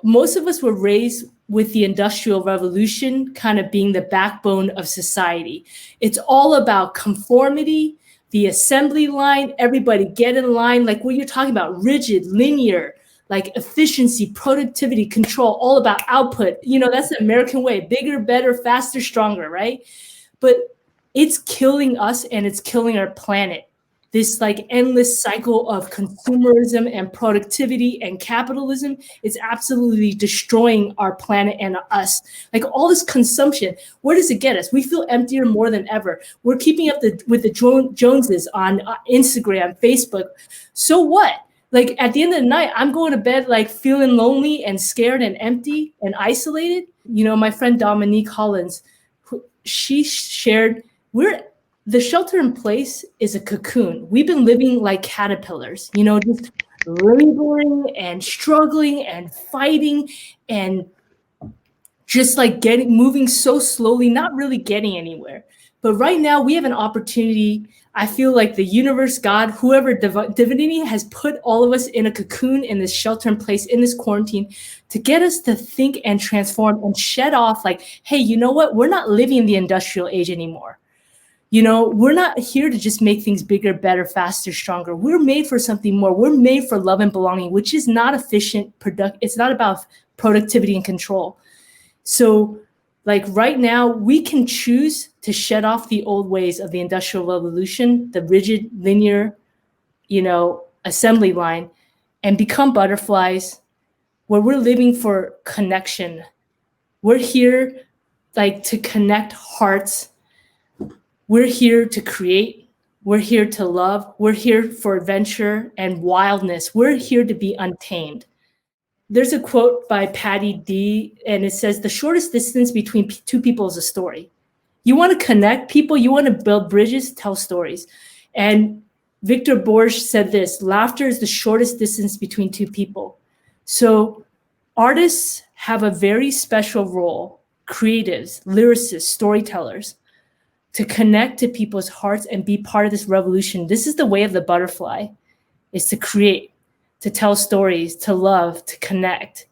most of us were raised with the Industrial Revolution kind of being the backbone of society. It's all about conformity, the assembly line, everybody get in line, like what you're talking about, rigid, linear, like efficiency, productivity, control, all about output. You know, that's the American way, bigger, better, faster, stronger, right? But it's killing us and it's killing our planet. This like endless cycle of consumerism and productivity and capitalism is absolutely destroying our planet and us. Like all this consumption, where does it get us? We feel emptier more than ever. We're keeping up with the Joneses on Instagram, Facebook. So what? Like at the end of the night, I'm going to bed like feeling lonely and scared and empty and isolated. You know, my friend Dominique Hollins, she shared, the shelter in place is a cocoon. We've been living like caterpillars, you know, just laboring and struggling and fighting and just like moving so slowly, not really getting anywhere. But right now we have an opportunity. I feel like the universe, God, whoever, divinity has put all of us in a cocoon in this shelter in place, in this quarantine, to get us to think and transform and shed off like, hey, you know what? We're not living in the industrial age anymore. You know, we're not here to just make things bigger, better, faster, stronger. We're made for something more. We're made for love and belonging, which is not efficient it's not about productivity and control. So like right now, we can choose to shed off the old ways of the Industrial Revolution, the rigid, linear, you know, assembly line, and become butterflies where we're living for connection. We're here like to connect hearts. We're here to create. We're here to love. We're here for adventure and wildness. We're here to be untamed. There's a quote by Patty D, and it says, the shortest distance between two people is a story. You want to connect people, you want to build bridges, tell stories. And Victor Borge said this, laughter is the shortest distance between two people. So artists have a very special role, creatives, lyricists, storytellers, to connect to people's hearts and be part of this revolution. This is the way of the butterfly, is to create, to tell stories, to love, to connect,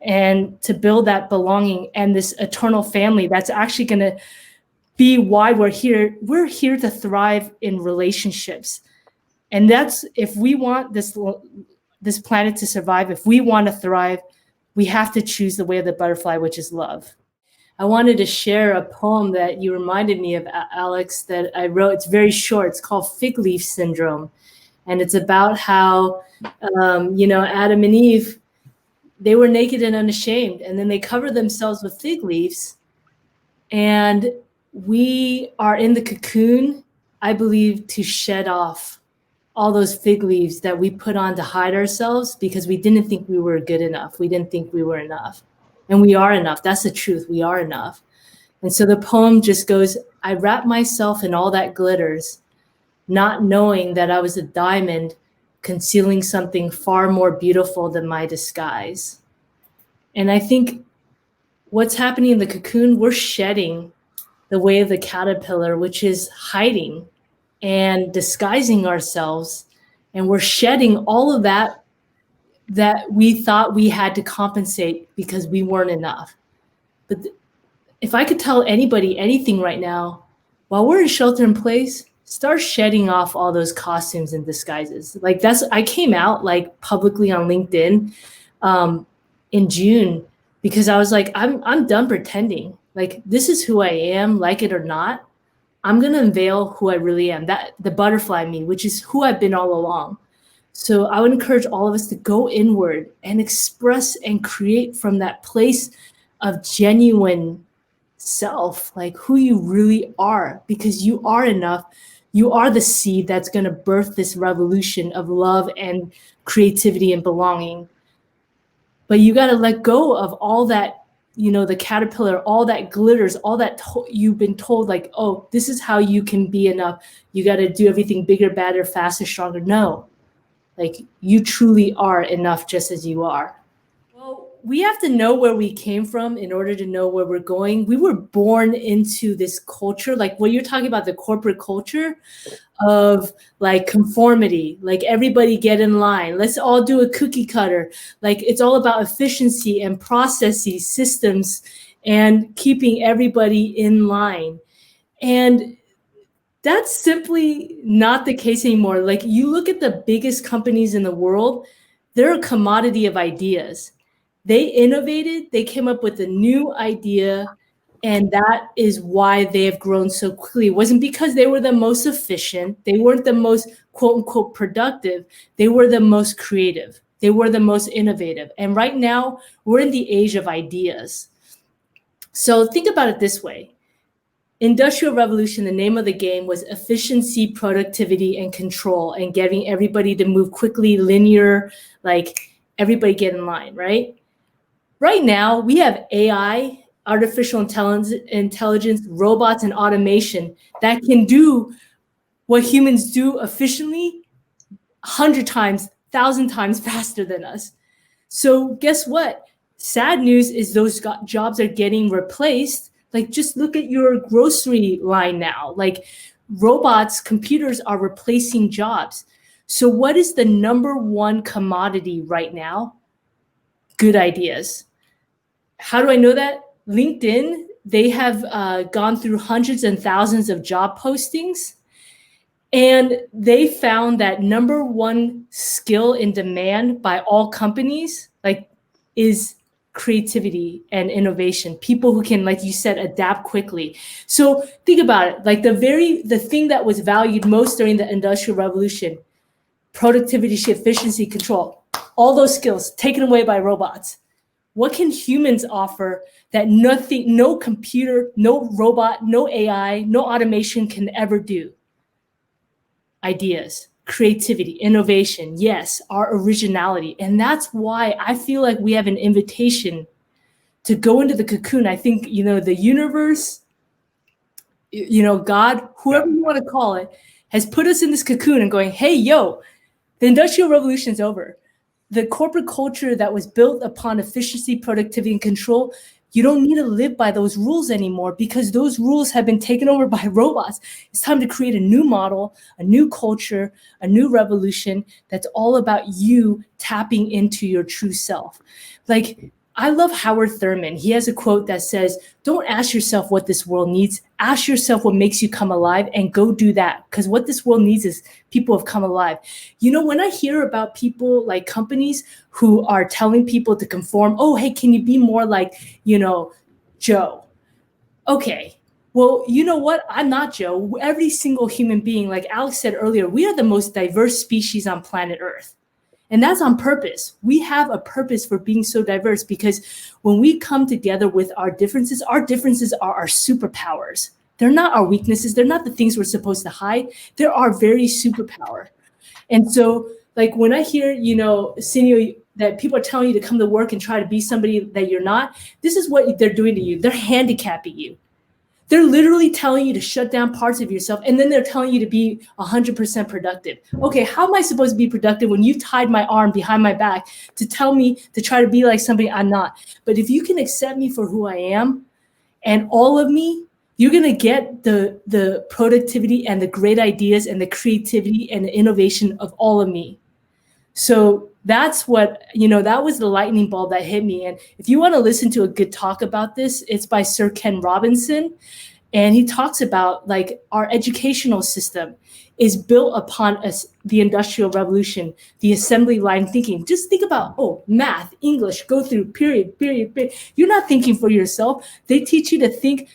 and to build that belonging and this eternal family that's actually going to be why we're here. We're here to thrive in relationships. And that's, if we want this planet to survive, if we want to thrive, we have to choose the way of the butterfly, which is love. I wanted to share a poem that you reminded me of, Alex, that I wrote. It's very short. It's called Fig Leaf Syndrome. And it's about how, you know, Adam and Eve, they were naked and unashamed, and then they covered themselves with fig leaves. And we are in the cocoon, I believe, to shed off all those fig leaves that we put on to hide ourselves because we didn't think we were good enough. We didn't think we were enough. And we are enough. That's the truth. We are enough. And so the poem just goes, I wrap myself in all that glitters, not knowing that I was a diamond concealing something far more beautiful than my disguise. And I think what's happening in the cocoon, we're shedding the way of the caterpillar, which is hiding and disguising ourselves. And we're shedding all of that we thought we had to compensate because we weren't enough. But if I could tell anybody anything right now, while we're in shelter in place, start shedding off all those costumes and disguises. Like I came out like publicly on LinkedIn in June because I was like, I'm done pretending. Like this is who I am, like it or not. I'm gonna unveil who I really am, that the butterfly me, which is who I've been all along. So I would encourage all of us to go inward and express and create from that place of genuine self, like who you really are, because you are enough. You are the seed that's going to birth this revolution of love and creativity and belonging. But you got to let go of all that, you know, the caterpillar, all that glitters, all that you've been told like, oh, this is how you can be enough. You got to do everything bigger, better, faster, stronger. No. Like you truly are enough just as you are. Well, we have to know where we came from in order to know where we're going. We were born into this culture, like what you're talking about, the corporate culture of like conformity, like everybody get in line. Let's all do a cookie cutter. Like it's all about efficiency and processes, systems, and keeping everybody in line. And that's simply not the case anymore. Like you look at the biggest companies in the world, they're a commodity of ideas. They innovated, they came up with a new idea, and that is why they have grown so quickly. It wasn't because they were the most efficient, they weren't the most quote unquote productive, they were the most creative, they were the most innovative. And right now, we're in the age of ideas. So think about it this way. Industrial Revolution, the name of the game was efficiency, productivity, and control, and getting everybody to move quickly, linear, like everybody get in line, right? Right now, we have AI, artificial intelligence, robots, and automation that can do what humans do efficiently 100 times, 1,000 times faster than us. So guess what? Sad news is those jobs are getting replaced. Like just look at your grocery line now. Like robots, computers are replacing jobs. So what is the number one commodity right now? Good ideas. How do I know that? LinkedIn, they have gone through hundreds and thousands of job postings. And they found that number one skill in demand by all companies, like, is creativity and innovation. People who can, like you said, adapt quickly. So think about it. Like the thing that was valued most during the Industrial Revolution, productivity, efficiency, control, all those skills taken away by robots. What can humans offer that nothing, no computer, no robot, no AI, no automation can ever do? Ideas, creativity, innovation, yes, our originality. And that's why I feel like we have an invitation to go into the cocoon. I think, the universe, God, whoever you want to call it, has put us in this cocoon and going, hey, yo, the Industrial Revolution is over. The corporate culture that was built upon efficiency, productivity, and control, you don't need to live by those rules anymore because those rules have been taken over by robots. It's time to create a new model, a new culture, a new revolution that's all about you tapping into your true self. Like, I love Howard Thurman. He has a quote that says, don't ask yourself what this world needs. Ask yourself what makes you come alive and go do that. Because what this world needs is people have come alive. When I hear about people like companies who are telling people to conform, oh, hey, can you be more like, Joe? Okay. Well, you know what? I'm not Joe. Every single human being, like Alex said earlier, we are the most diverse species on planet Earth. And that's on purpose. We have a purpose for being so diverse because when we come together with our differences are our superpowers. They're not our weaknesses. They're not the things we're supposed to hide. They're our very superpower. And so, like, when I hear, Sinio, that people are telling you to come to work and try to be somebody that you're not, this is what they're doing to you. They're handicapping you. They're literally telling you to shut down parts of yourself, and then they're telling you to be 100% productive. Okay, how am I supposed to be productive when you've tied my arm behind my back to tell me to try to be like somebody I'm not? But if you can accept me for who I am and all of me, you're going to get the productivity and the great ideas and the creativity and the innovation of all of me. So that's what, that was the lightning bulb that hit me. And if you want to listen to a good talk about this, it's by Sir Ken Robinson. And he talks about like our educational system is built upon the Industrial Revolution, the assembly line thinking. Just think about, math, English, go through, period. You're not thinking for yourself. They teach you to think.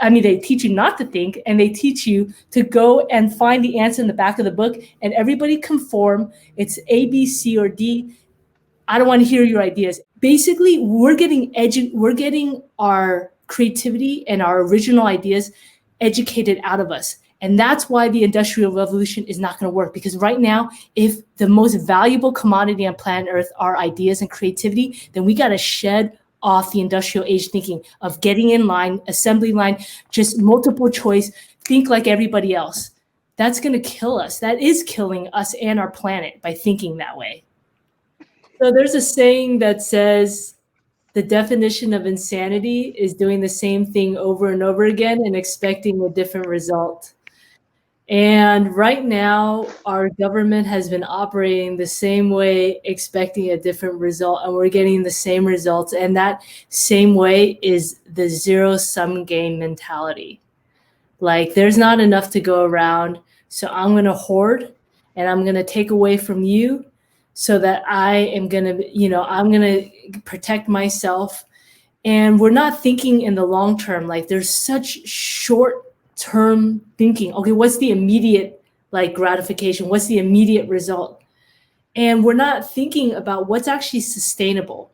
They teach you not to think, and they teach you to go and find the answer in the back of the book, and everybody conform. It's A, B, C, or D. I don't want to hear your ideas. Basically, we're getting our creativity and our original ideas educated out of us. And that's why the Industrial Revolution is not going to work. Because right now, if the most valuable commodity on planet Earth are ideas and creativity, then we got to shed off the industrial age thinking of getting in line, assembly line, just multiple choice, think like everybody else. That's going to kill us. That is killing us and our planet by thinking that way. So there's a saying that says, The definition of insanity is doing the same thing over and over again and expecting a different result. And right now, our government has been operating the same way, expecting a different result, and we're getting the same results. And that same way is the zero-sum game mentality. Like, there's not enough to go around, so I'm going to hoard and I'm going to take away from you so that I am going to, I'm going to protect myself. And we're not thinking in the long term. Like, there's such short term thinking. Okay, what's the immediate like gratification? What's the immediate result? And we're not thinking about what's actually sustainable.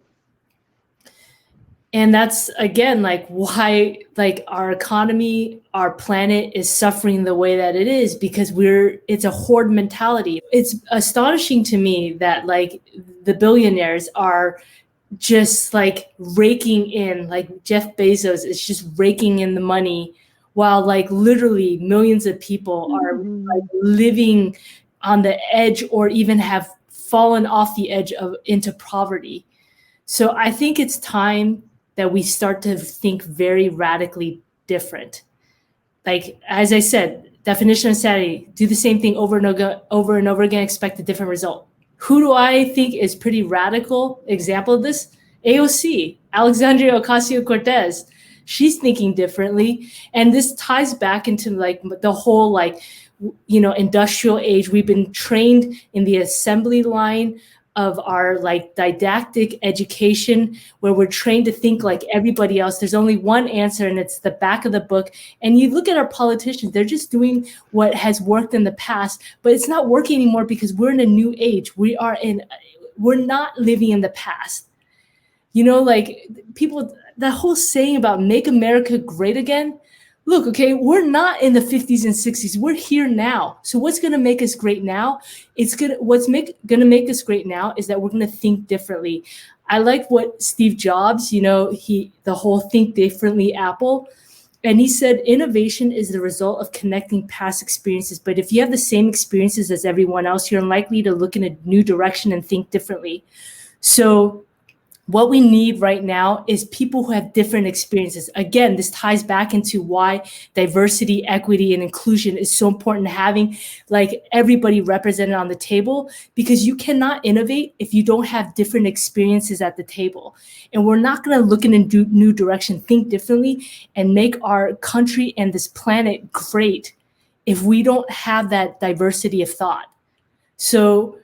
And that's again like why like our economy, our planet is suffering the way that it is, because it's a hoard mentality. It's astonishing to me that like the billionaires are just like raking in, like Jeff Bezos is just raking in the money, while like literally millions of people are like living on the edge or even have fallen off the edge of into poverty. So I think it's time that we start to think very radically different. Like, as I said, definition of insanity, do the same thing over and over again, expect a different result. Who do I think is pretty radical example of this? AOC, Alexandria Ocasio-Cortez. She's thinking differently. And this ties back into like the whole like, industrial age. We've been trained in the assembly line of our like didactic education, where we're trained to think like everybody else. There's only one answer, and it's the back of the book. And you look at our politicians, they're just doing what has worked in the past, but it's not working anymore because we're in a new age. We're not living in the past. Like people, that whole saying about make America great again. Look, okay, we're not in the 50s and 60s. We're here now. So what's going to make us great now? What's going to make us great now is that we're going to think differently. I like what Steve Jobs, the whole think differently Apple. And he said, innovation is the result of connecting past experiences. But if you have the same experiences as everyone else, you're unlikely to look in a new direction and think differently. So what we need right now is people who have different experiences. Again, this ties back into why diversity, equity, and inclusion is so important, having like everybody represented on the table, because you cannot innovate if you don't have different experiences at the table. And we're not going to look in a new direction, think differently, and make our country and this planet great if we don't have that diversity of thought. So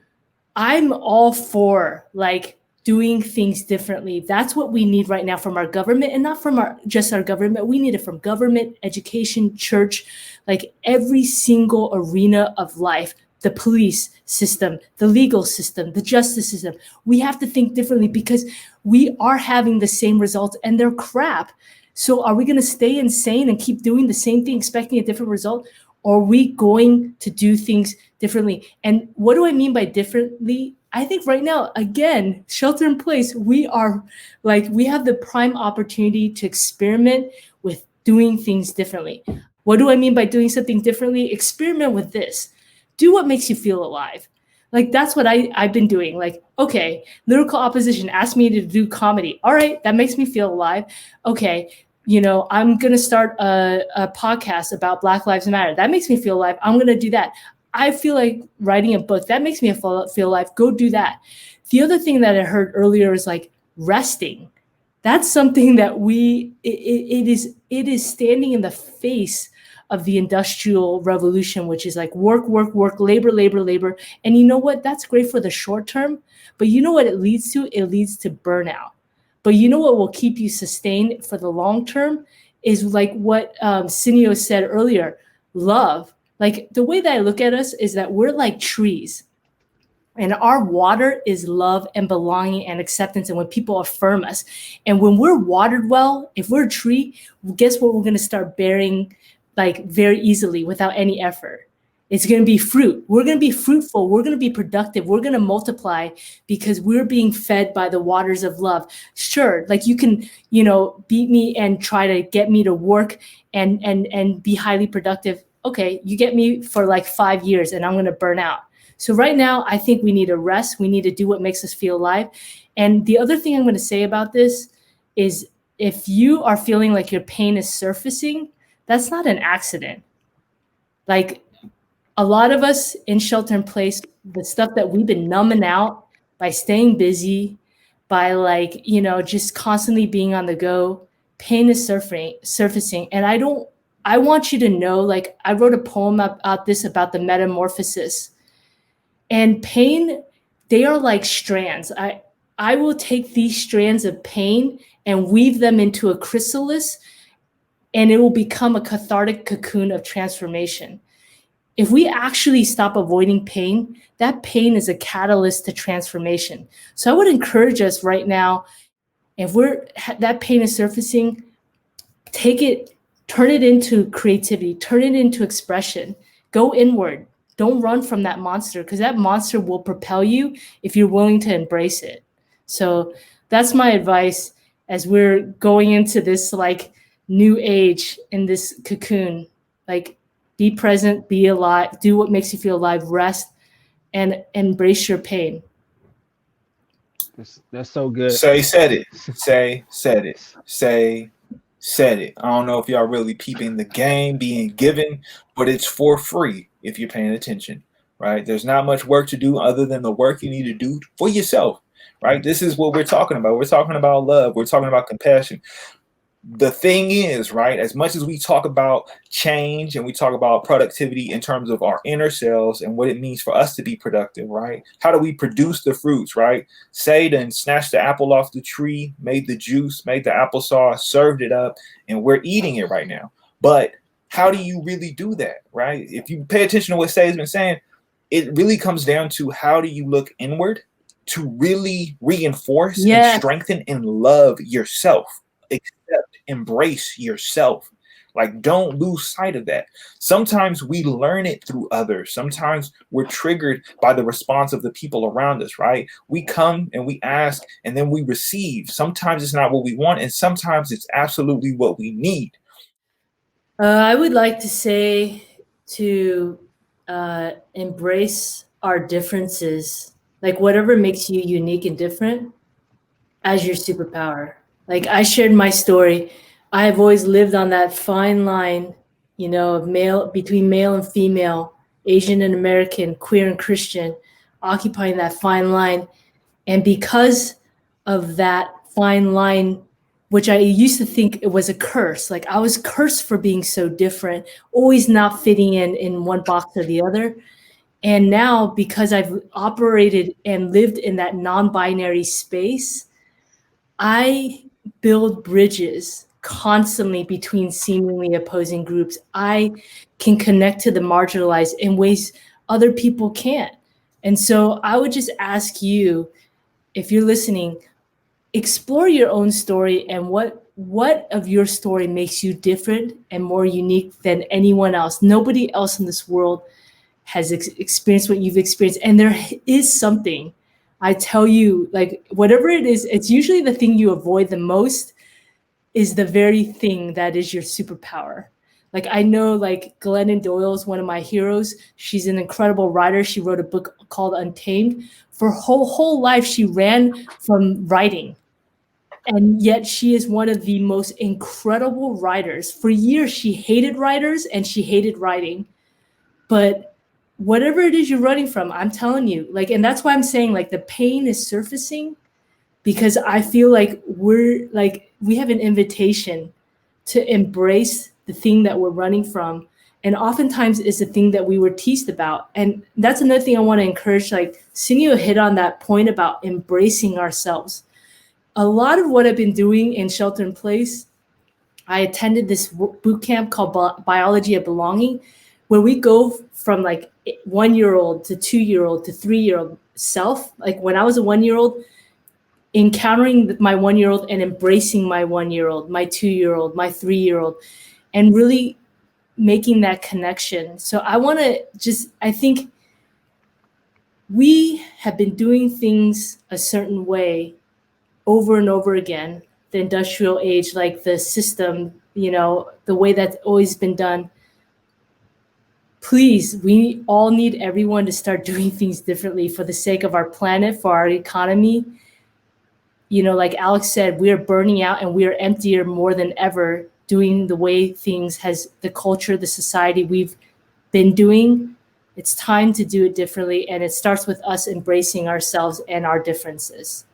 I'm all for like doing things differently. That's what we need right now from our government, and not from just our government. We need it from government, education, church, like every single arena of life, the police system, the legal system, the justice system. We have to think differently because we are having the same results and they're crap. So are we going to stay insane and keep doing the same thing, expecting a different result? Or are we going to do things differently? And what do I mean by differently? I think right now, again, shelter in place, we have the prime opportunity to experiment with doing things differently. What do I mean by doing something differently? Experiment with this. Do what makes you feel alive. Like, that's what I've been doing. Like, okay, Lyrical Opposition asked me to do comedy. All right, that makes me feel alive. Okay, I'm going to start a podcast about Black Lives Matter. That makes me feel alive. I'm going to do that. I feel like writing a book. That makes me feel alive. Go do that. The other thing that I heard earlier is like resting. That's something that it is standing in the face of the Industrial Revolution, which is like work, labor, labor, labor. And you know what? That's great for the short term. But you know what it leads to? It leads to burnout. But you know what will keep you sustained for the long term is like what Sinio said earlier, love. Like, the way that I look at us is that we're like trees, and our water is love and belonging and acceptance. And when people affirm us, and when we're watered well, if we're a tree, guess what? We're going to start bearing like very easily without any effort. It's going to be fruit. We're going to be fruitful. We're going to be productive. We're going to multiply because we're being fed by the waters of love. Sure, like you can, beat me and try to get me to work and be highly productive. Okay, you get me for like 5 years and I'm going to burn out. So right now, I think we need a rest. We need to do what makes us feel alive. And the other thing I'm going to say about this is if you are feeling like your pain is surfacing, that's not an accident. Like a lot of us in shelter in place, the stuff that we've been numbing out by staying busy, by like, just constantly being on the go, pain is surfacing. And I want you to know, like I wrote a poem about this, about the metamorphosis. And pain, they are like strands. I will take these strands of pain and weave them into a chrysalis, and it will become a cathartic cocoon of transformation. If we actually stop avoiding pain, that pain is a catalyst to transformation. So I would encourage us right now, if that pain is surfacing, take it, turn it into creativity, turn it into expression, go inward. Don't run from that monster, because that monster will propel you if you're willing to embrace it. So that's my advice as we're going into this like new age in this cocoon. Like, be present, be alive, do what makes you feel alive, rest, and embrace your pain. That's so good. Say said it. Say said it. Say said it. I don't know if y'all really peeping the game being given, but it's for free if you're paying attention, right? There's not much work to do other than the work you need to do for yourself, right? This is what we're talking about. We're talking about love. We're talking about compassion. The thing is, right, as much as we talk about change and we talk about productivity in terms of our inner selves and what it means for us to be productive, right? How do we produce the fruits, right? Say then snatched the apple off the tree, made the juice, made the applesauce, served it up, and we're eating it right now. But how do you really do that, right? If you pay attention to what Say's been saying, it really comes down to how do you look inward to really reinforce and strengthen and love yourself. Accept, embrace yourself. Like, don't lose sight of that. Sometimes we learn it through others. Sometimes we're triggered by the response of the people around us, right? We come and we ask and then we receive. Sometimes it's not what we want, and sometimes it's absolutely what we need. I would like to say to embrace our differences, like whatever makes you unique and different, as your superpower. Like I shared my story. I've always lived on that fine line, of between male and female, Asian and American, queer and Christian, occupying that fine line. And because of that fine line, which I used to think it was a curse, like I was cursed for being so different, always not fitting in one box or the other. And now, because I've operated and lived in that non-binary space, I build bridges constantly between seemingly opposing groups. I can connect to the marginalized in ways other people can't. And so I would just ask you, if you're listening, explore your own story and what of your story makes you different and more unique than anyone else. Nobody else in this world has experienced what you've experienced. And there is something, I tell you, like whatever it is, it's usually the thing you avoid the most is the very thing that is your superpower. Like I know, like Glennon Doyle is one of my heroes. She's an incredible writer. She wrote a book called Untamed. For her whole life, she ran from writing. And yet she is one of the most incredible writers. For years, she hated writers and she hated writing. But whatever it is you're running from, I'm telling you, like, and that's why I'm saying like the pain is surfacing, because I feel like we have an invitation to embrace the thing that we're running from. And oftentimes it's the thing that we were teased about. And that's another thing I want to encourage, like Sinio hit on that point about embracing ourselves. A lot of what I've been doing in shelter in place, I attended this boot camp called Biology of Belonging, where we go from like 1-year-old to 2-year-old to 3-year-old self. Like when I was a 1-year-old, encountering my 1-year-old and embracing my 1-year-old, my 2-year-old, my 3-year-old, and really making that connection. So I think we have been doing things a certain way over and over again, the industrial age, like the system, the way that's always been done. Please, we all need everyone to start doing things differently for the sake of our planet, for our economy. you know, like Alex said, we are burning out and we are emptier more than ever doing the way things has the culture, the society we've been doing. It's time to do it differently. And it starts with us embracing ourselves and our differences.